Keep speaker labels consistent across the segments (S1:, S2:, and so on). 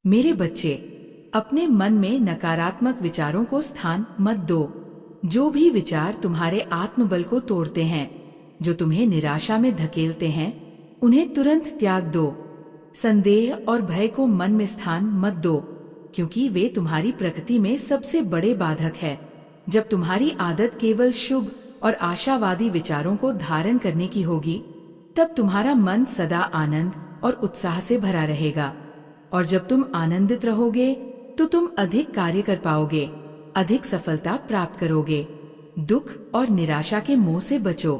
S1: मेरे बच्चे, अपने मन में नकारात्मक विचारों को स्थान मत दो। जो भी विचार तुम्हारे आत्मबल को तोड़ते हैं, जो तुम्हें निराशा में धकेलते हैं, उन्हें तुरंत त्याग दो। संदेह और भय को मन में स्थान मत दो, क्योंकि वे तुम्हारी प्रकृति में सबसे बड़े बाधक है। जब तुम्हारी आदत केवल शुभ और आशावादी विचारों को धारण करने की होगी, तब तुम्हारा मन सदा आनंद और उत्साह से भरा रहेगा। और जब तुम आनंदित रहोगे तो तुम अधिक कार्य कर पाओगे, अधिक सफलता प्राप्त करोगे। दुख और निराशा के मोह से बचो।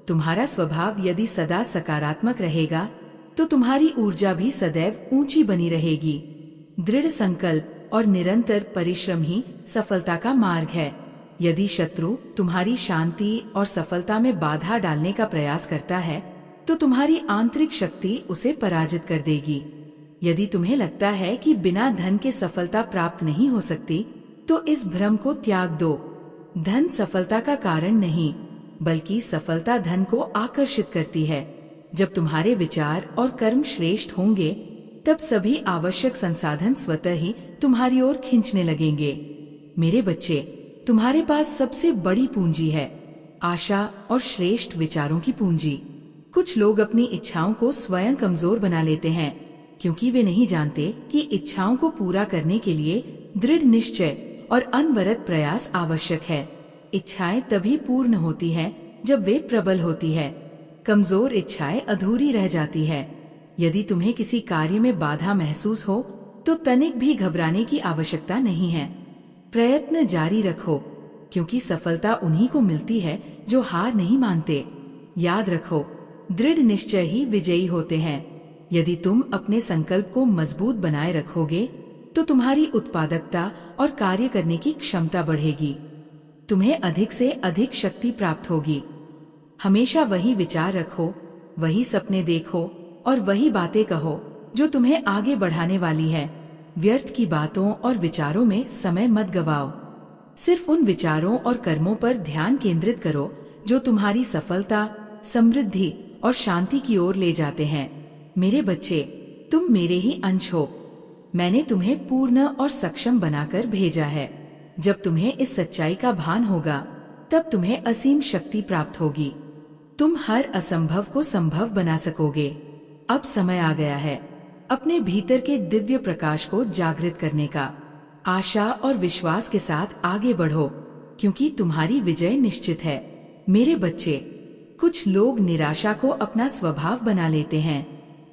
S1: तुम्हारा स्वभाव यदि सदा सकारात्मक रहेगा तो तुम्हारी ऊर्जा भी सदैव ऊंची बनी रहेगी। दृढ़ संकल्प और निरंतर परिश्रम ही सफलता का मार्ग है। यदि शत्रु तुम्हारी शांति और सफलता में बाधा डालने का प्रयास करता है, तो तुम्हारी आंतरिक शक्ति उसे पराजित कर देगी। यदि तुम्हें लगता है कि बिना धन के सफलता प्राप्त नहीं हो सकती, तो इस भ्रम को त्याग दो। धन सफलता का कारण नहीं, बल्कि सफलता धन को आकर्षित करती है। जब तुम्हारे विचार और कर्म श्रेष्ठ होंगे, तब सभी आवश्यक संसाधन स्वतः ही तुम्हारी ओर खींचने लगेंगे। मेरे बच्चे, तुम्हारे पास सबसे बड़ी पूंजी है आशा और श्रेष्ठ विचारों की पूंजी। कुछ लोग अपनी इच्छाओं को स्वयं कमजोर बना लेते हैं, क्योंकि वे नहीं जानते कि इच्छाओं को पूरा करने के लिए दृढ़ निश्चय और अनवरत प्रयास आवश्यक है। इच्छाएं तभी पूर्ण होती हैं जब वे प्रबल होती है। कमजोर इच्छाएं अधूरी रह जाती है। यदि तुम्हें किसी कार्य में बाधा महसूस हो, तो तनिक भी घबराने की आवश्यकता नहीं है। प्रयत्न जारी रखो, क्योंकि सफलता उन्हीं को मिलती है जो हार नहीं मानते। याद रखो, दृढ़ निश्चय ही विजयी होते हैं। यदि तुम अपने संकल्प को मजबूत बनाए रखोगे, तो तुम्हारी उत्पादकता और कार्य करने की क्षमता बढ़ेगी। तुम्हें अधिक से अधिक शक्ति प्राप्त होगी। हमेशा वही विचार रखो, वही सपने देखो और वही बातें कहो जो तुम्हें आगे बढ़ाने वाली है। व्यर्थ की बातों और विचारों में समय मत गवाओ। सिर्फ उन विचारों और कर्मों पर ध्यान केंद्रित करो जो तुम्हारी सफलता, समृद्धि और शांति की ओर ले जाते हैं। मेरे बच्चे, तुम मेरे ही अंश हो। मैंने तुम्हें पूर्ण और सक्षम बनाकर भेजा है। जब तुम्हें इस सच्चाई का भान होगा, तब तुम्हें असीम शक्ति प्राप्त होगी। तुम हर असंभव को संभव बना सकोगे। अब समय आ गया है अपने भीतर के दिव्य प्रकाश को जागृत करने का। आशा और विश्वास के साथ आगे बढ़ो, क्योंकि तुम्हारी विजय निश्चित है। मेरे बच्चे, कुछ लोग निराशा को अपना स्वभाव बना लेते हैं।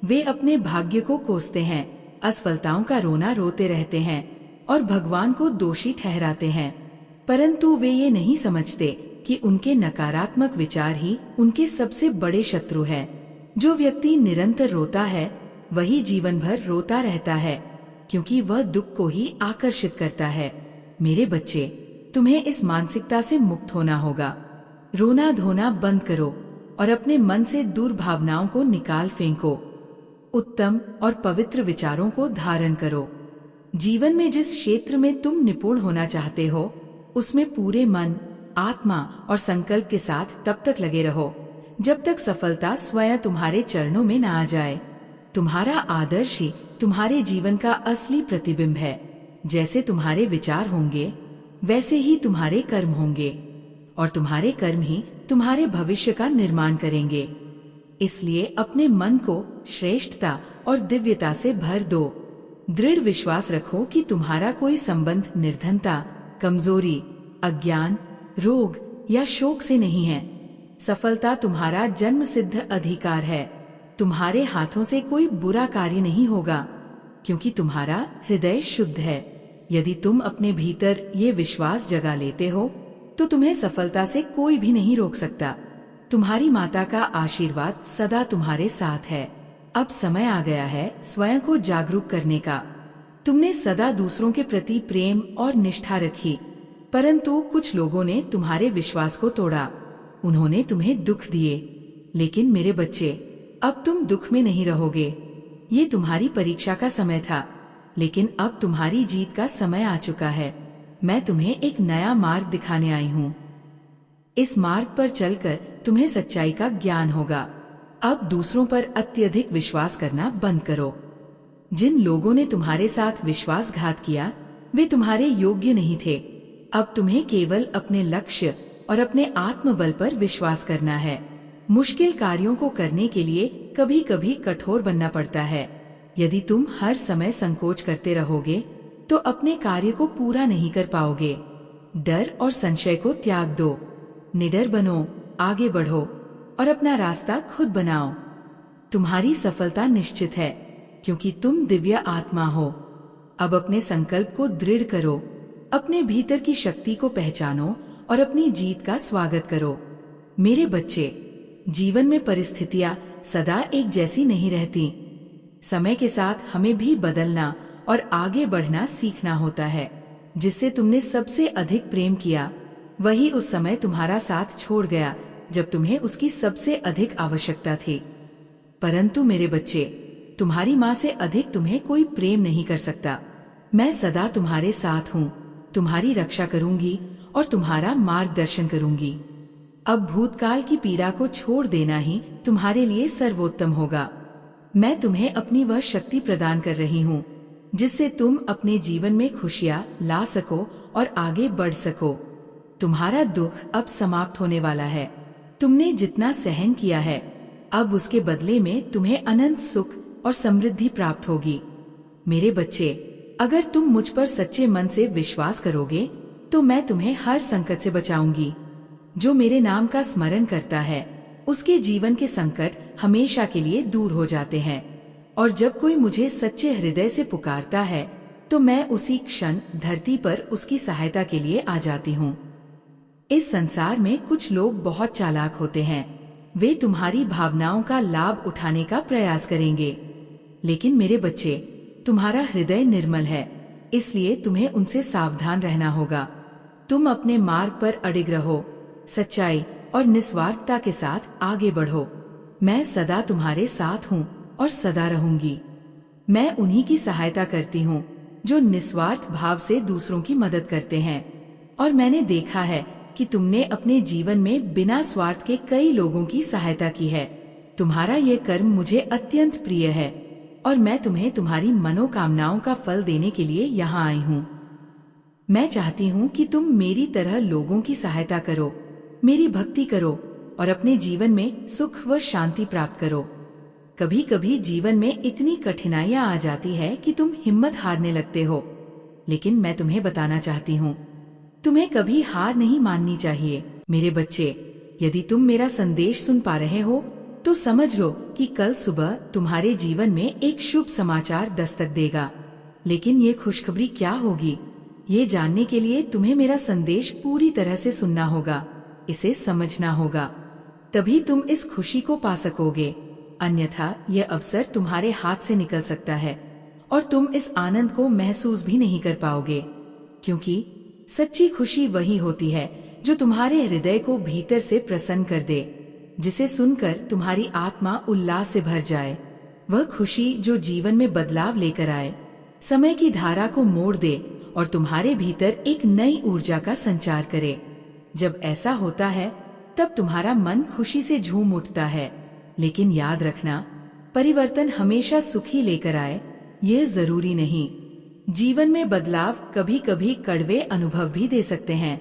S1: वे अपने भाग्य को कोसते हैं, असफलताओं का रोना रोते रहते हैं और भगवान को दोषी ठहराते हैं। परंतु वे ये नहीं समझते कि उनके नकारात्मक विचार ही उनके सबसे बड़े शत्रु हैं। जो व्यक्ति निरंतर रोता है, वही जीवन भर रोता रहता है, क्योंकि वह दुख को ही आकर्षित करता है। मेरे बच्चे, तुम्हें इस मानसिकता से मुक्त होना होगा। रोना धोना बंद करो और अपने मन से दुर्भावनाओं को निकाल फेंको। उत्तम और पवित्र विचारों को धारण करो। जीवन में जिस क्षेत्र में तुम निपुण होना चाहते हो, उसमें पूरे मन, आत्मा और संकल्प के साथ तब तक लगे रहो जब तक सफलता स्वयं तुम्हारे चरणों में न आ जाए। तुम्हारा आदर्श ही तुम्हारे जीवन का असली प्रतिबिंब है। जैसे तुम्हारे विचार होंगे, वैसे ही तुम्हारे कर्म होंगे, और तुम्हारे कर्म ही तुम्हारे भविष्य का निर्माण करेंगे। इसलिए अपने मन को श्रेष्ठता और दिव्यता से भर दो। दृढ़ विश्वास रखो कि तुम्हारा कोई संबंध निर्धनता, कमजोरी, अज्ञान, रोग या शोक से नहीं है। सफलता तुम्हारा जन्म सिद्ध अधिकार है। तुम्हारे हाथों से कोई बुरा कार्य नहीं होगा, क्योंकि तुम्हारा हृदय शुद्ध है। यदि तुम अपने भीतर ये विश्वास जगा लेते हो, तो तुम्हें सफलता से कोई भी नहीं रोक सकता। तुम्हारी माता का आशीर्वाद सदा तुम्हारे साथ है। अब समय आ गया है स्वयं को जागरूक करने का। तुमने सदा दूसरों के प्रति प्रेम और निष्ठा रखी, परंतु कुछ लोगों ने तुम्हारे विश्वास को तोड़ा। उन्होंने तुम्हें दुख दिए, लेकिन मेरे बच्चे, अब तुम दुख में नहीं रहोगे। ये तुम्हारी परीक्षा का समय था, लेकिन अब तुम्हारी जीत का समय आ चुका है। मैं तुम्हें एक नया मार्ग दिखाने आई हूँ। इस मार्ग पर चलकर तुम्हें सच्चाई का ज्ञान होगा। अब दूसरों पर अत्यधिक विश्वास करना बंद करो। जिन लोगों ने तुम्हारे साथ विश्वासघात किया वे तुम्हारे योग्य नहीं थे। अब तुम्हें केवल अपने लक्ष्य और अपने आत्मबल पर विश्वास करना है। मुश्किल कार्यों को करने के लिए कभी कभी कठोर बनना पड़ता है। यदि तुम हर समय संकोच करते रहोगे तो अपने कार्य को पूरा नहीं कर पाओगे। डर और संशय को त्याग दो, निडर बनो, आगे बढ़ो और अपना रास्ता खुद बनाओ। तुम्हारी सफलता निश्चित है क्योंकि तुम दिव्य आत्मा हो। अब अपने संकल्प को दृढ़ करो, अपने भीतर की शक्ति को पहचानो और अपनी जीत का स्वागत करो। मेरे बच्चे, जीवन में परिस्थितियां सदा एक जैसी नहीं रहती। समय के साथ हमें भी बदलना और आगे बढ़ना सीखना होता है। जिससे तुमने सबसे अधिक प्रेम किया वही उस समय तुम्हारा साथ छोड़ गया जब तुम्हें उसकी सबसे अधिक आवश्यकता थी। परंतु मेरे बच्चे, तुम्हारी माँ से अधिक तुम्हें कोई प्रेम नहीं कर सकता। मैं सदा तुम्हारे साथ हूँ, तुम्हारी रक्षा करूंगी और तुम्हारा मार्गदर्शन करूंगी। अब भूतकाल की पीड़ा को छोड़ देना ही तुम्हारे लिए सर्वोत्तम होगा। मैं तुम्हें अपनी वह शक्ति प्रदान कर रही हूँ जिससे तुम अपने जीवन में खुशियाँ ला सको और आगे बढ़ सको। तुम्हारा दुख अब समाप्त होने वाला है। तुमने जितना सहन किया है अब उसके बदले में तुम्हें अनंत सुख और समृद्धि प्राप्त होगी। मेरे बच्चे, अगर तुम मुझ पर सच्चे मन से विश्वास करोगे तो मैं तुम्हें हर संकट से बचाऊंगी। जो मेरे नाम का स्मरण करता है उसके जीवन के संकट हमेशा के लिए दूर हो जाते हैं। और जब कोई मुझे सच्चे हृदय से पुकारता है तो मैं उसी क्षण धरती पर उसकी सहायता के लिए आ जाती हूँ। इस संसार में कुछ लोग बहुत चालाक होते हैं। वे तुम्हारी भावनाओं का लाभ उठाने का प्रयास करेंगे। लेकिन मेरे बच्चे, तुम्हारा हृदय निर्मल है, इसलिए तुम्हें उनसे सावधान रहना होगा। तुम अपने मार्ग पर अडिग रहो, सच्चाई और निस्वार्थता के साथ आगे बढ़ो। मैं सदा तुम्हारे साथ हूँ और सदा रहूंगी। मैं उन्हीं की सहायता करती हूँ जो निस्वार्थ भाव से दूसरों की मदद करते हैं। और मैंने देखा है कि तुमने अपने जीवन में बिना स्वार्थ के कई लोगों की सहायता की है। तुम्हारा ये कर्म मुझे अत्यंत प्रिय है और मैं तुम्हें तुम्हारी मनोकामनाओं का फल देने के लिए यहाँ आई हूँ। मैं चाहती हूँ कि तुम मेरी तरह लोगों की सहायता करो, मेरी भक्ति करो और अपने जीवन में सुख व शांति प्राप्त करो। कभी कभी जीवन में इतनी कठिनाइयां आ जाती है कि तुम हिम्मत हारने लगते हो, लेकिन मैं तुम्हें बताना चाहती हूँ, तुम्हें कभी हार नहीं माननी चाहिए। मेरे बच्चे, यदि तुम मेरा संदेश सुन पा रहे हो तो समझ लो कि कल सुबह तुम्हारे जीवन में एक शुभ समाचार दस्तक देगा। लेकिन ये खुशखबरी क्या होगी, ये जानने के लिए तुम्हें मेरा संदेश पूरी तरह से सुनना होगा, इसे समझना होगा, तभी तुम इस खुशी को पा सकोगे। अन्यथा यह अवसर तुम्हारे हाथ से निकल सकता है और तुम इस आनंद को महसूस भी नहीं कर पाओगे। क्योंकि सच्ची खुशी वही होती है जो तुम्हारे हृदय को भीतर से प्रसन्न कर दे, जिसे सुनकर तुम्हारी आत्मा उल्लास से भर जाए। वह खुशी जो जीवन में बदलाव लेकर आए, समय की धारा को मोड़ दे और तुम्हारे भीतर एक नई ऊर्जा का संचार करे। जब ऐसा होता है तब तुम्हारा मन खुशी से झूम उठता है। लेकिन याद रखना, परिवर्तन हमेशा सुखी लेकर आए ये जरूरी नहीं। जीवन में बदलाव कभी कभी कड़वे अनुभव भी दे सकते हैं,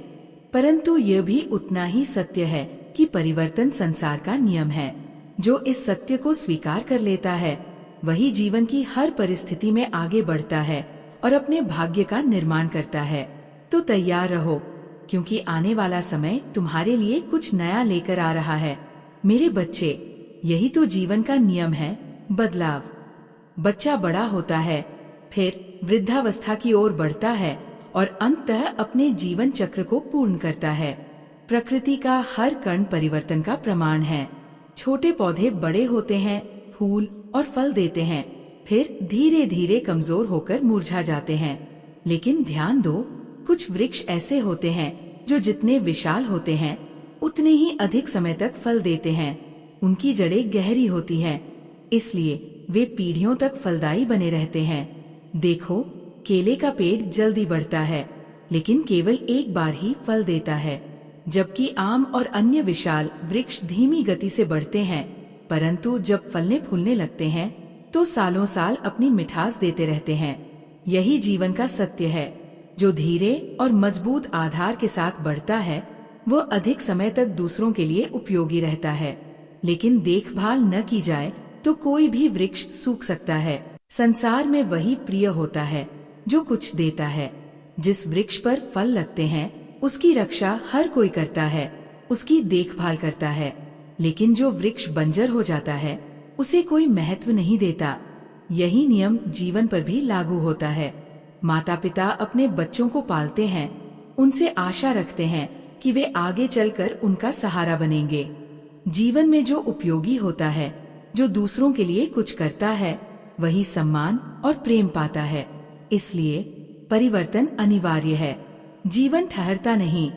S1: परंतु यह भी उतना ही सत्य है कि परिवर्तन संसार का नियम है। जो इस सत्य को स्वीकार कर लेता है वही जीवन की हर परिस्थिति में आगे बढ़ता है और अपने भाग्य का निर्माण करता है। तो तैयार रहो, क्योंकि आने वाला समय तुम्हारे लिए कुछ नया लेकर आ रहा है। मेरे बच्चे, यही तो जीवन का नियम है, बदलाव। बच्चा बड़ा होता है, फिर वृद्धावस्था की ओर बढ़ता है और अंततः अपने जीवन चक्र को पूर्ण करता है। प्रकृति का हर कण परिवर्तन का प्रमाण है। छोटे पौधे बड़े होते हैं, फूल और फल देते हैं, फिर धीरे धीरे कमजोर होकर मुरझा जाते हैं। लेकिन ध्यान दो, कुछ वृक्ष ऐसे होते हैं जो जितने विशाल होते हैं उतने ही अधिक समय तक फल देते हैं। उनकी जड़ें गहरी होती हैं, इसलिए वे पीढ़ियों तक फलदायी बने रहते हैं। देखो, केले का पेड़ जल्दी बढ़ता है, लेकिन केवल एक बार ही फल देता है, जबकि आम और अन्य विशाल वृक्ष धीमी गति से बढ़ते हैं, परंतु जब फलने फूलने लगते हैं तो सालों साल अपनी मिठास देते रहते हैं। यही जीवन का सत्य है। जो धीरे और मजबूत आधार के साथ बढ़ता है वो अधिक समय तक दूसरों के लिए उपयोगी रहता है। लेकिन देखभाल न की जाए तो कोई भी वृक्ष सूख सकता है। संसार में वही प्रिय होता है जो कुछ देता है। जिस वृक्ष पर फल लगते हैं उसकी रक्षा हर कोई करता है, उसकी देखभाल करता है। लेकिन जो वृक्ष बंजर हो जाता है उसे कोई महत्व नहीं देता। यही नियम जीवन पर भी लागू होता है। माता पिता अपने बच्चों को पालते हैं, उनसे आशा रखते हैं कि वे आगे चलकर उनका सहारा बनेंगे। जीवन में जो उपयोगी होता है, जो दूसरों के लिए कुछ करता है, वही सम्मान और प्रेम पाता है। इसलिए परिवर्तन अनिवार्य है। जीवन ठहरता नहीं,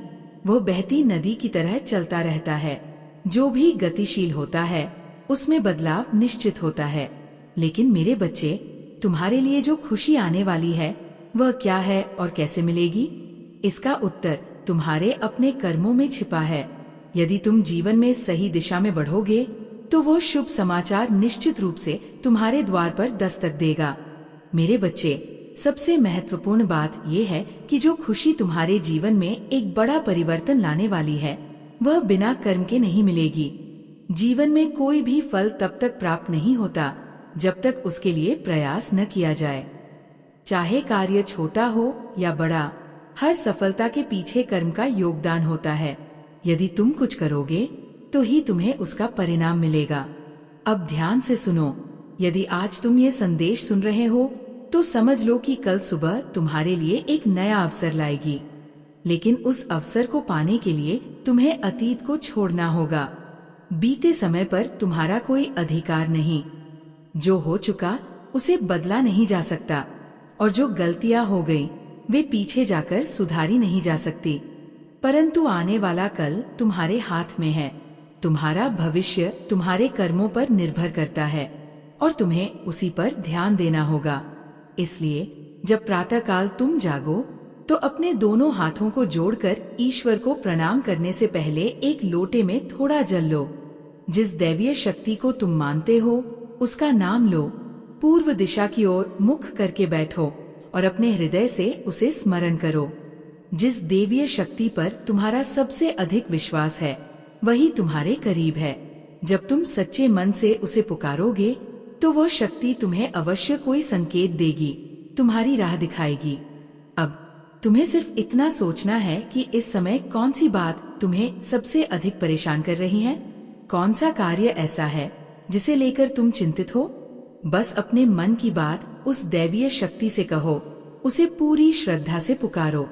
S1: वो बहती नदी की तरह चलता रहता है। जो भी गतिशील होता है उसमें बदलाव निश्चित होता है। लेकिन मेरे बच्चे, तुम्हारे लिए जो खुशी आने वाली है वह क्या है और कैसे मिलेगी? इसका उत्तर तुम्हारे अपने कर्मों में छिपा है। यदि तुम जीवन में सही दिशा में बढ़ोगे तो वो शुभ समाचार निश्चित रूप से तुम्हारे द्वार पर दस्तक देगा। मेरे बच्चे, सबसे महत्वपूर्ण बात यह है कि जो खुशी तुम्हारे जीवन में एक बड़ा परिवर्तन लाने वाली है वह बिना कर्म के नहीं मिलेगी। जीवन में कोई भी फल तब तक प्राप्त नहीं होता जब तक उसके लिए प्रयास न किया जाए। चाहे कार्य छोटा हो या बड़ा, हर सफलता के पीछे कर्म का योगदान होता है। यदि तुम कुछ करोगे तो ही तुम्हें उसका परिणाम मिलेगा। अब ध्यान से सुनो। यदि आज तुम ये संदेश सुन रहे हो तो समझ लो कि कल सुबह तुम्हारे लिए एक नया अवसर लाएगी। लेकिन उस अवसर को पाने के लिए तुम्हें अतीत को छोड़ना होगा। बीते समय पर तुम्हारा कोई अधिकार नहीं। जो हो चुका उसे बदला नहीं जा सकता और जो गलतियां हो गई वे पीछे जाकर सुधारी नहीं जा सकती। परंतु आने वाला कल तुम्हारे हाथ में है। तुम्हारा भविष्य तुम्हारे कर्मों पर निर्भर करता है और तुम्हें उसी पर ध्यान देना होगा। इसलिए जब प्रातःकाल तुम जागो तो अपने दोनों हाथों को जोड़कर ईश्वर को प्रणाम करने से पहले एक लोटे में थोड़ा जल लो। जिस दैवीय शक्ति को तुम मानते हो उसका नाम लो। पूर्व दिशा की ओर मुख करके बैठो और अपने हृदय से उसे स्मरण करो। जिस देवीय शक्ति पर तुम्हारा सबसे अधिक विश्वास है वही तुम्हारे करीब है। जब तुम सच्चे मन से उसे पुकारोगे तो वो शक्ति तुम्हें अवश्य कोई संकेत देगी, तुम्हारी राह दिखाएगी। अब तुम्हें सिर्फ इतना सोचना है कि इस समय कौन सी बात तुम्हें सबसे अधिक परेशान कर रही है। कौन सा कार्य ऐसा है जिसे लेकर तुम चिंतित हो। बस अपने मन की बात उस दैवीय शक्ति से कहो, उसे पूरी श्रद्धा से पुकारो।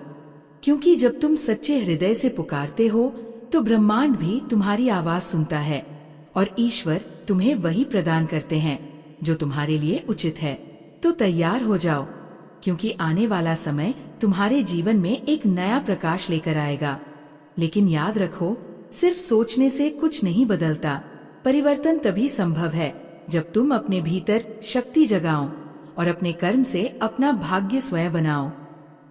S1: क्योंकि जब तुम सच्चे हृदय से पुकारते हो तो ब्रह्मांड भी तुम्हारी आवाज सुनता है और ईश्वर तुम्हें वही प्रदान करते हैं जो तुम्हारे लिए उचित है। तो तैयार हो जाओ, क्योंकि आने वाला समय तुम्हारे जीवन में एक नया प्रकाश लेकर आएगा। लेकिन याद रखो, सिर्फ सोचने से कुछ नहीं बदलता। परिवर्तन तभी संभव है जब तुम अपने भीतर शक्ति जगाओ और अपने कर्म से अपना भाग्य स्वयं बनाओ।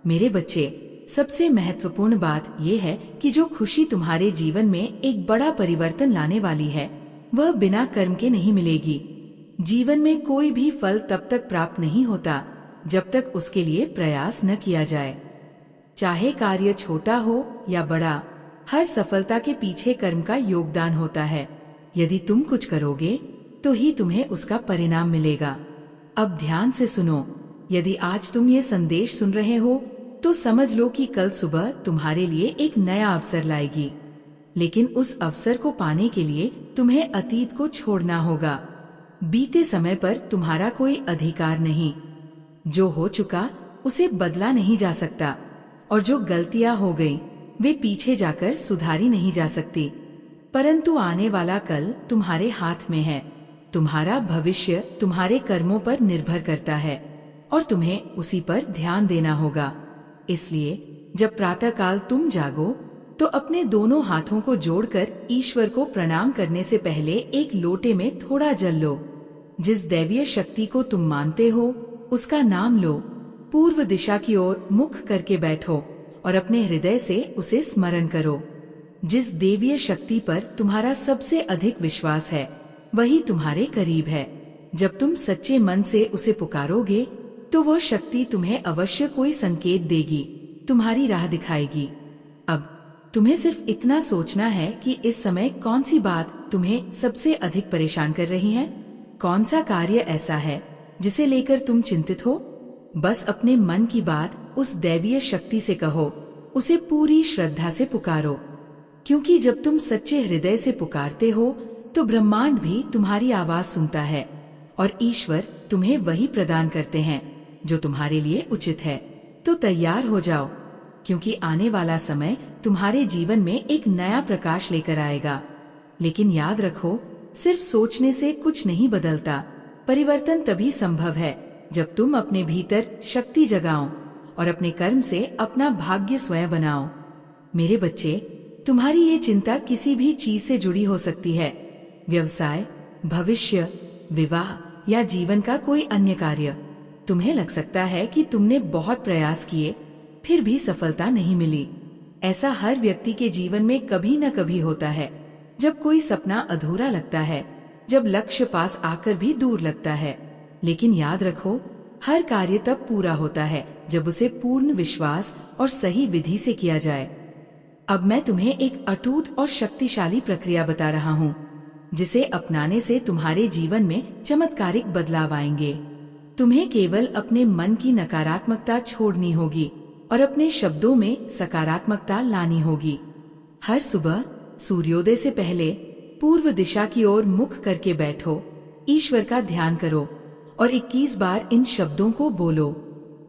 S1: मेरे बच्चे, सबसे महत्वपूर्ण बात यह है कि जो खुशी तुम्हारे जीवन में एक बड़ा परिवर्तन लाने वाली है वह बिना कर्म के नहीं मिलेगी। जीवन में कोई भी फल तब तक प्राप्त नहीं होता जब तक उसके लिए प्रयास न किया जाए। चाहे कार्य छोटा हो या बड़ा, हर सफलता के पीछे कर्म का योगदान होता है। यदि तुम कुछ करोगे तो ही तुम्हें उसका परिणाम मिलेगा। अब ध्यान से सुनो। यदि आज तुम ये संदेश सुन रहे हो तो समझ लो कि कल सुबह तुम्हारे लिए एक नया अवसर लाएगी। लेकिन उस अवसर को पाने के लिए तुम्हें अतीत को छोड़ना होगा। बीते समय पर तुम्हारा कोई अधिकार नहीं। जो हो चुका उसे बदला नहीं जा सकता और जो गलतियां हो गई वे पीछे जाकर सुधारी नहीं जा सकती। परंतु आने वाला कल तुम्हारे हाथ में है। तुम्हारा भविष्य तुम्हारे कर्मों पर निर्भर करता है और तुम्हें उसी पर ध्यान देना होगा। इसलिए जब प्रातःकाल तुम जागो तो अपने दोनों हाथों को जोड़कर ईश्वर को प्रणाम करने से पहले एक लोटे में थोड़ा जल लो। जिस दैवीय शक्ति को तुम मानते हो उसका नाम लो। पूर्व दिशा की ओर मुख करके बैठो और अपने हृदय से उसे स्मरण करो। जिस देवीय शक्ति पर तुम्हारा सबसे अधिक विश्वास है वही तुम्हारे करीब है। जब तुम सच्चे मन से उसे पुकारोगे तो वो शक्ति तुम्हें अवश्य कोई संकेत देगी, तुम्हारी राह दिखाएगी। अब तुम्हें सिर्फ इतना सोचना है कि इस समय कौन सी बात तुम्हें सबसे अधिक परेशान कर रही है, कौन सा कार्य ऐसा है जिसे लेकर तुम चिंतित हो। बस अपने मन की बात उस दैवीय शक्ति से कहो, उसे पूरी श्रद्धा से पुकारो, क्योंकि जब तुम सच्चे हृदय से पुकारते हो तो ब्रह्मांड भी तुम्हारी आवाज सुनता है और ईश्वर तुम्हें वही प्रदान करते हैं जो तुम्हारे लिए उचित है। तो तैयार हो जाओ, क्योंकि आने वाला समय तुम्हारे जीवन में एक नया प्रकाश लेकर आएगा। लेकिन याद रखो, सिर्फ सोचने से कुछ नहीं बदलता। परिवर्तन तभी संभव है जब तुम अपने भीतर शक्ति जगाओ और अपने कर्म से अपना भाग्य स्वयं बनाओ। मेरे बच्चे, तुम्हारी ये चिंता किसी भी चीज से जुड़ी हो सकती है, व्यवसाय, भविष्य, विवाह या जीवन का कोई अन्य कार्य। तुम्हें लग सकता है कि तुमने बहुत प्रयास किए फिर भी सफलता नहीं मिली। ऐसा हर व्यक्ति के जीवन में कभी न कभी होता है, जब कोई सपना अधूरा लगता है, जब लक्ष्य पास आकर भी दूर लगता है। लेकिन याद रखो, हर कार्य तब पूरा होता है जब उसे पूर्ण विश्वास और सही विधि से किया जाए। अब मैं तुम्हें एक अटूट और शक्तिशाली प्रक्रिया बता रहा हूँ, जिसे अपनाने से तुम्हारे जीवन में चमत्कारिक बदलाव आएंगे। तुम्हें केवल अपने मन की नकारात्मकता छोड़नी होगी और अपने शब्दों में सकारात्मकता लानी होगी। हर सुबह सूर्योदय से पहले पूर्व दिशा की ओर मुख करके बैठो, ईश्वर का ध्यान करो और 21 बार इन शब्दों को बोलो,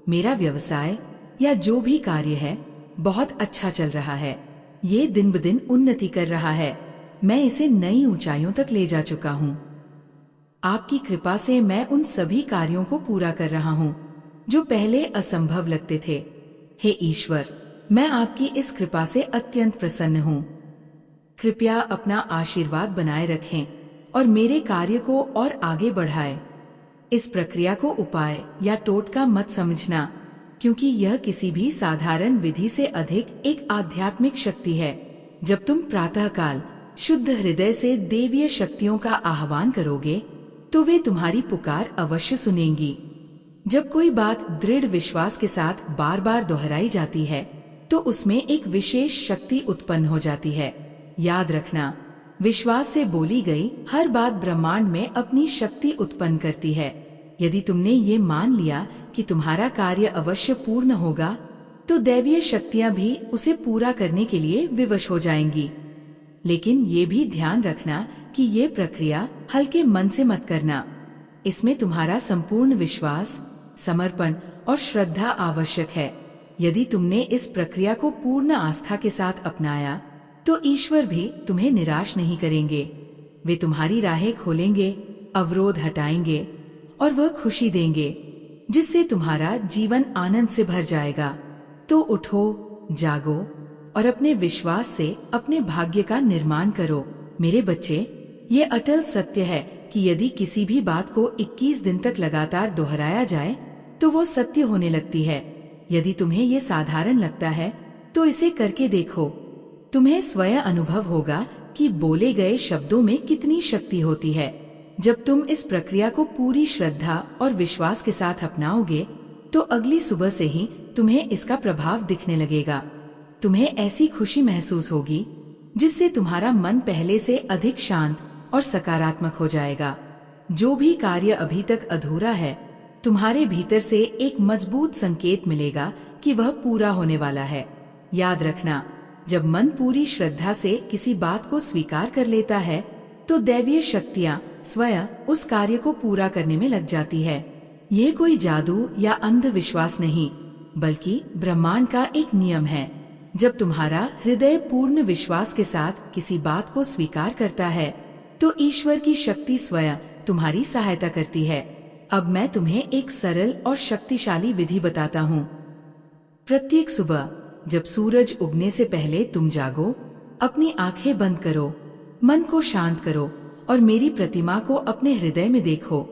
S1: मेरा व्यवसाय या जो भी कार्य है बहुत अच्छा चल रहा है, ये दिन ब दिन उन्नति कर रहा है, मैं इसे नई ऊंचाइयों तक ले जा चुका हूँ। आपकी कृपा से मैं उन सभी कार्यों को पूरा कर रहा हूँ जो पहले असंभव लगते थे। हे ईश्वर, मैं आपकी इस कृपा से अत्यंत प्रसन्न हूँ। कृपया अपना आशीर्वाद बनाए रखें और मेरे कार्य को और आगे बढ़ाएं। इस प्रक्रिया को उपाय या टोटका मत समझना, क्योंकि यह किसी भी साधारण विधि से अधिक एक आध्यात्मिक शक्ति है। जब तुम प्रातःकाल शुद्ध हृदय से देवीय शक्तियों का आह्वान करोगे तो वे तुम्हारी पुकार अवश्य सुनेंगी। जब कोई बात दृढ़ विश्वास के साथ बार बार दोहराई जाती है तो उसमें एक विशेष शक्ति उत्पन्न हो जाती है। याद रखना, विश्वास से बोली गई हर बात ब्रह्मांड में अपनी शक्ति उत्पन्न करती है। यदि तुमने ये मान लिया कि तुम्हारा कार्य अवश्य पूर्ण होगा तो दैवीय शक्तियां भी उसे पूरा करने के लिए विवश हो जाएंगी। लेकिन ये भी ध्यान रखना कि ये प्रक्रिया हल्के मन से मत करना। इसमें तुम्हारा संपूर्ण विश्वास, समर्पण और श्रद्धा आवश्यक है। यदि तुमने इस प्रक्रिया को पूर्ण आस्था के साथ अपनाया तो ईश्वर भी तुम्हें निराश नहीं करेंगे। वे तुम्हारी राहें खोलेंगे, अवरोध हटाएंगे और वह खुशी देंगे जिससे तुम्हारा जीवन आनंद से भर जाएगा। तो उठो, जागो और अपने विश्वास से अपने भाग्य का निर्माण करो। मेरे बच्चे, ये अटल सत्य है कि यदि किसी भी बात को 21 दिन तक लगातार दोहराया जाए तो वो सत्य होने लगती है। यदि तुम्हें ये साधारण लगता है तो इसे करके देखो। तुम्हें स्वयं अनुभव होगा कि बोले गए शब्दों में कितनी शक्ति होती है। जब तुम इस प्रक्रिया को पूरी श्रद्धा और विश्वास के साथ अपनाओगे तो अगली सुबह से ही तुम्हें इसका प्रभाव दिखने लगेगा। तुम्हें ऐसी खुशी महसूस होगी जिससे तुम्हारा मन पहले से अधिक शांत और सकारात्मक हो जाएगा। जो भी कार्य अभी तक अधूरा है, तुम्हारे भीतर से एक मजबूत संकेत मिलेगा कि वह पूरा होने वाला है। याद रखना, जब मन पूरी श्रद्धा से किसी बात को स्वीकार कर लेता है तो दैवीय शक्तियाँ स्वयं उस कार्य को पूरा करने में लग जाती है। ये कोई जादू या अंधविश्वास नहीं, बल्कि ब्रह्मांड का एक नियम है। जब तुम्हारा हृदय पूर्ण विश्वास के साथ किसी बात को स्वीकार करता है तो ईश्वर की शक्ति स्वयं तुम्हारी सहायता करती है। अब मैं तुम्हें एक सरल और शक्तिशाली विधि बताता हूँ। प्रत्येक सुबह जब सूरज उगने से पहले तुम जागो, अपनी आंखें बंद करो, मन को शांत करो और मेरी प्रतिमा को अपने हृदय में देखो।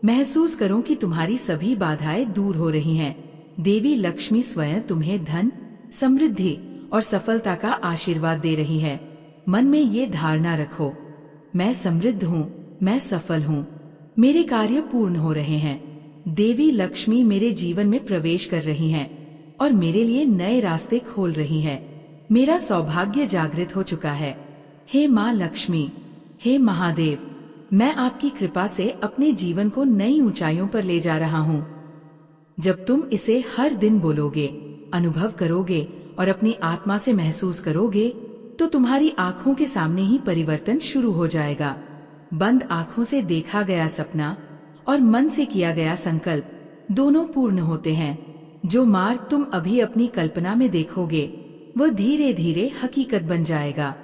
S1: महसूस करो कि तुम्हारी सभी बाधाएं दूर हो रही हैं। देवी लक्ष्मी स्वयं तुम्हें धन, समृद्धि और सफलता का आशीर्वाद दे रही है। मन में ये धारणा रखो, मैं समृद्ध हूँ, मैं सफल हूँ, मेरे कार्य पूर्ण हो रहे हैं। देवी लक्ष्मी मेरे जीवन में प्रवेश कर रही हैं और मेरे लिए नए रास्ते खोल रही है। मेरा सौभाग्य जागृत हो चुका है। हे माँ लक्ष्मी, हे महादेव, मैं आपकी कृपा से अपने जीवन को नई ऊंचाइयों पर ले जा रहा हूँ। जब तुम इसे हर दिन बोलोगे, अनुभव करोगे और अपनी आत्मा से महसूस करोगे, तो तुम्हारी आंखों के सामने ही परिवर्तन शुरू हो जाएगा। बंद आंखों से देखा गया सपना और मन से किया गया संकल्प दोनों पूर्ण होते हैं। जो मार्ग तुम अभी अपनी कल्पना में देखोगे, वह धीरे धीरे हकीकत बन जाएगा।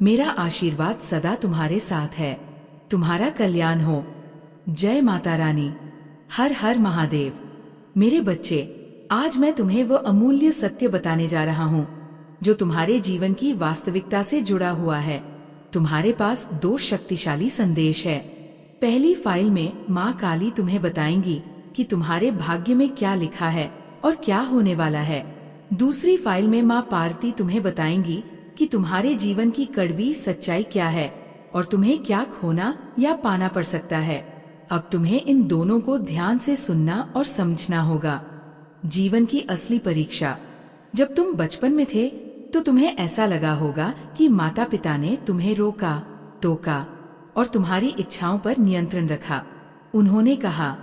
S1: मेरा आशीर्वाद सदा तुम्हारे साथ है। तुम्हारा कल्याण हो। जय माता रानी। हर हर महादेव। मेरे बच्चे, आज मैं तुम्हें वो अमूल्य सत्य बताने जा रहा हूँ जो तुम्हारे जीवन की वास्तविकता से जुड़ा हुआ है। तुम्हारे पास 2 शक्तिशाली संदेश है। पहली फाइल में माँ काली तुम्हें बताएंगी कि तुम्हारे भाग्य में क्या लिखा है और क्या होने वाला है। दूसरी फाइल में माँ पार्वती तुम्हें बताएंगी कि तुम्हारे जीवन की कड़वी सच्चाई क्या है और तुम्हें क्या खोना या पाना पड़ सकता है। अब तुम्हें इन दोनों को ध्यान से सुनना और समझना होगा। जीवन की असली परीक्षा। जब तुम बचपन में थे तो तुम्हें ऐसा लगा होगा कि माता पिता ने तुम्हें रोका, टोका और तुम्हारी इच्छाओं पर नियंत्रण रखा। उन्होंने कहा,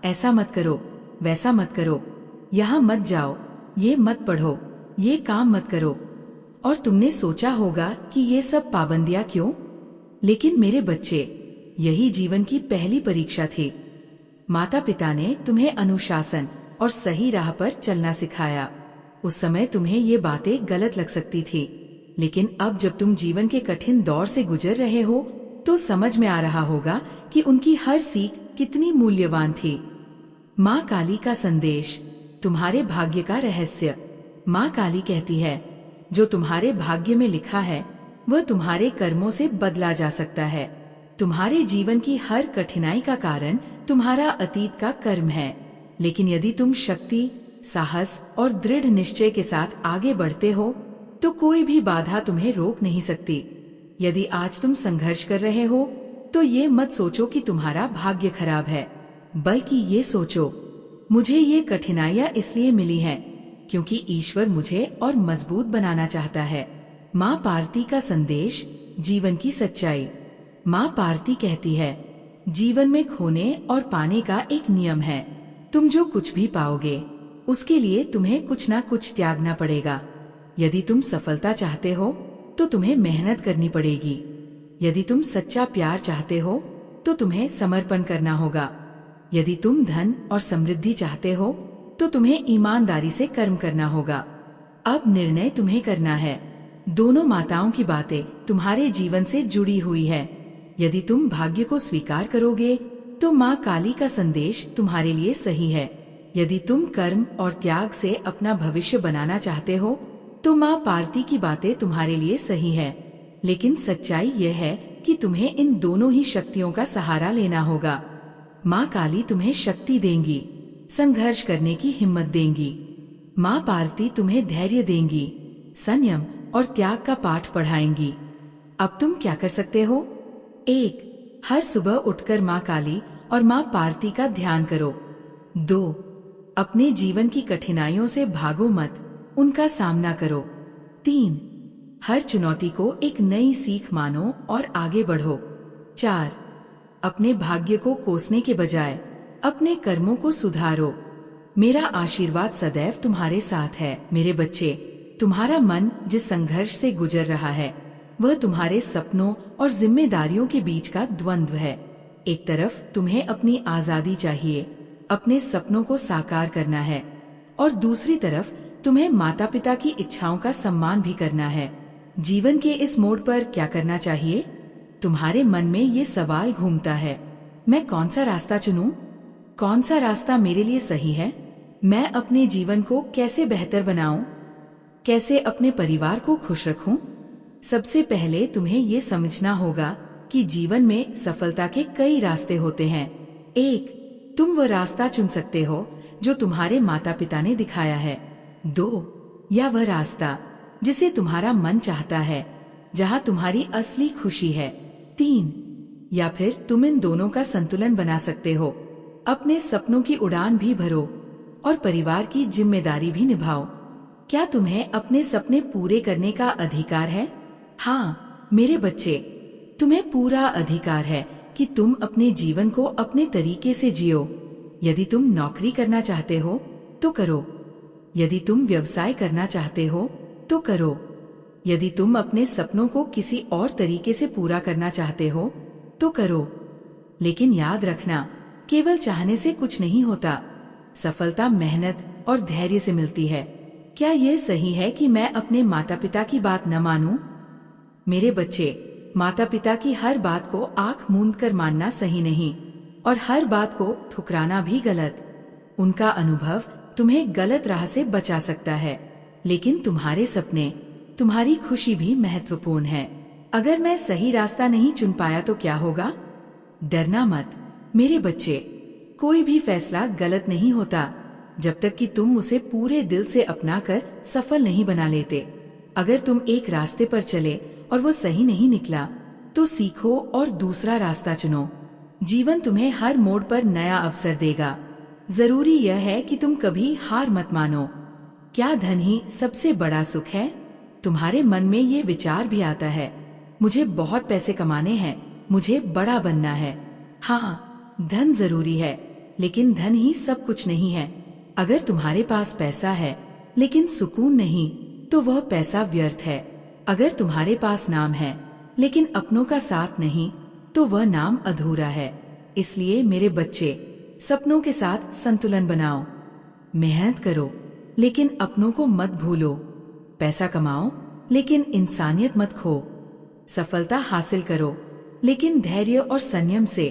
S1: ऐसा मत करो, वैसा मत करो, यहाँ मत जाओ, ये मत पढ़ो, ये काम मत करो। और तुमने सोचा होगा कि ये सब पाबंदियां क्यों? लेकिन मेरे बच्चे, यही जीवन की पहली परीक्षा थी। माता पिता ने तुम्हें अनुशासन और सही राह पर चलना सिखाया। उस समय तुम्हें ये बातें गलत लग सकती थी, लेकिन अब जब तुम जीवन के कठिन दौर से गुजर रहे हो तो समझ में आ रहा होगा कि उनकी हर सीख कितनी मूल्यवान थी। माँ काली का संदेश, तुम्हारे भाग्य का रहस्य। माँ काली कहती है, जो तुम्हारे भाग्य में लिखा है वह तुम्हारे कर्मों से बदला जा सकता है। तुम्हारे जीवन की हर कठिनाई का कारण तुम्हारा अतीत का कर्म है, लेकिन यदि तुम शक्ति, साहस और दृढ़ निश्चय के साथ आगे बढ़ते हो तो कोई भी बाधा तुम्हें रोक नहीं सकती। यदि आज तुम संघर्ष कर रहे हो तो ये मत सोचो कि तुम्हारा भाग्य खराब है, बल्कि ये सोचो, मुझे ये कठिनाइयां इसलिए मिली हैं क्योंकि ईश्वर मुझे और मजबूत बनाना चाहता है। माँ पार्वती का संदेश, जीवन की सच्चाई। माँ पार्वती कहती है, जीवन में खोने और पाने का एक नियम है। तुम जो कुछ भी पाओगे उसके लिए तुम्हें कुछ ना कुछ त्यागना पड़ेगा। यदि तुम सफलता चाहते हो तो तुम्हें मेहनत करनी पड़ेगी। यदि तुम सच्चा प्यार चाहते हो तो तुम्हें समर्पण करना होगा। यदि तुम धन और समृद्धि चाहते हो तो तुम्हें ईमानदारी से कर्म करना होगा। अब निर्णय तुम्हें करना है। दोनों माताओं की बातें तुम्हारे जीवन से जुड़ी हुई है। यदि तुम भाग्य को स्वीकार करोगे तो माँ काली का संदेश तुम्हारे लिए सही है। यदि तुम कर्म और त्याग से अपना भविष्य बनाना चाहते हो तो माँ पार्वती की बातें तुम्हारे लिए सही है। लेकिन सच्चाई यह है कि तुम्हें इन दोनों ही शक्तियों का सहारा लेना होगा। माँ काली तुम्हें शक्ति देंगी, संघर्ष करने की हिम्मत देंगी। माँ पार्वती तुम्हें धैर्य देंगी, संयम और त्याग का पाठ पढ़ाएंगी। अब तुम क्या कर सकते हो? 1. हर सुबह उठकर माँ काली और माँ पार्वती का ध्यान करो। 2. अपने जीवन की कठिनाइयों से भागो मत, उनका सामना करो। 3. हर चुनौती को एक नई सीख मानो और आगे बढ़ो। 4. अपने भाग्य को कोसने के बजाय अपने कर्मों को सुधारो। मेरा आशीर्वाद सदैव तुम्हारे साथ है। मेरे बच्चे, तुम्हारा मन जिस संघर्ष से गुजर रहा है वह तुम्हारे सपनों और जिम्मेदारियों के बीच का द्वंद्व है। एक तरफ तुम्हें अपनी आजादी चाहिए, अपने सपनों को साकार करना है, और दूसरी तरफ तुम्हें माता पिता की इच्छाओं का सम्मान भी करना है। जीवन के इस मोड़ पर क्या करना चाहिए? तुम्हारे मन में ये सवाल घूमता है, मैं कौन सा रास्ता चुनूं? कौन सा रास्ता मेरे लिए सही है? मैं अपने जीवन को कैसे बेहतर बनाऊं? कैसे अपने परिवार को खुश रखूं? सबसे पहले तुम्हें ये समझना होगा कि जीवन में सफलता के कई रास्ते होते हैं। 1. तुम वो रास्ता चुन सकते हो जो तुम्हारे माता पिता ने दिखाया है। 2. या वह रास्ता जिसे तुम्हारा मन चाहता है, जहाँ तुम्हारी असली खुशी है। 3. या फिर तुम इन दोनों का संतुलन बना सकते हो। अपने सपनों की उड़ान भी भरो और परिवार की जिम्मेदारी भी निभाओ। क्या तुम्हें अपने सपने पूरे करने का अधिकार है? हाँ मेरे बच्चे, तुम्हें पूरा अधिकार है कि तुम अपने जीवन को अपने तरीके से जियो। यदि तुम नौकरी करना चाहते हो तो करो, यदि तुम व्यवसाय करना चाहते हो तो करो, यदि तुम अपने सपनों को किसी और तरीके से पूरा करना चाहते हो तो करो। लेकिन याद रखना, केवल चाहने से कुछ नहीं होता। सफलता मेहनत और धैर्य से मिलती है। क्या यह सही है कि मैं अपने माता पिता की बात न मानूं? मेरे बच्चे, माता पिता की हर बात को आंख मूंद कर मानना सही नहीं और हर बात को ठुकराना भी गलत। उनका अनुभव तुम्हें गलत राह से बचा सकता है, लेकिन तुम्हारे सपने, तुम्हारी खुशी भी महत्वपूर्ण है। अगर मैं सही रास्ता नहीं चुन पाया तो क्या होगा? डरना मत मेरे बच्चे, कोई भी फैसला गलत नहीं होता जब तक कि तुम उसे पूरे दिल से अपनाकर सफल नहीं बना लेते। अगर तुम एक रास्ते पर चले और वो सही नहीं निकला तो सीखो और दूसरा रास्ता चुनो। जीवन तुम्हें हर मोड़ पर नया अवसर देगा। जरूरी यह है कि तुम कभी हार मत मानो। क्या धन ही सबसे बड़ा सुख है? तुम्हारे मन में ये विचार भी आता है, मुझे बहुत पैसे कमाने हैं, मुझे बड़ा बनना है। हाँ, धन जरूरी है, लेकिन धन ही सब कुछ नहीं है। अगर तुम्हारे पास पैसा है लेकिन सुकून नहीं तो वह पैसा व्यर्थ है। अगर तुम्हारे पास नाम है लेकिन अपनों का साथ नहीं तो वह नाम अधूरा है। इसलिए मेरे बच्चे, सपनों के साथ संतुलन बनाओ। मेहनत करो लेकिन अपनों को मत भूलो। पैसा कमाओ लेकिन इंसानियत मत खो। सफलता हासिल करो लेकिन धैर्य और संयम से।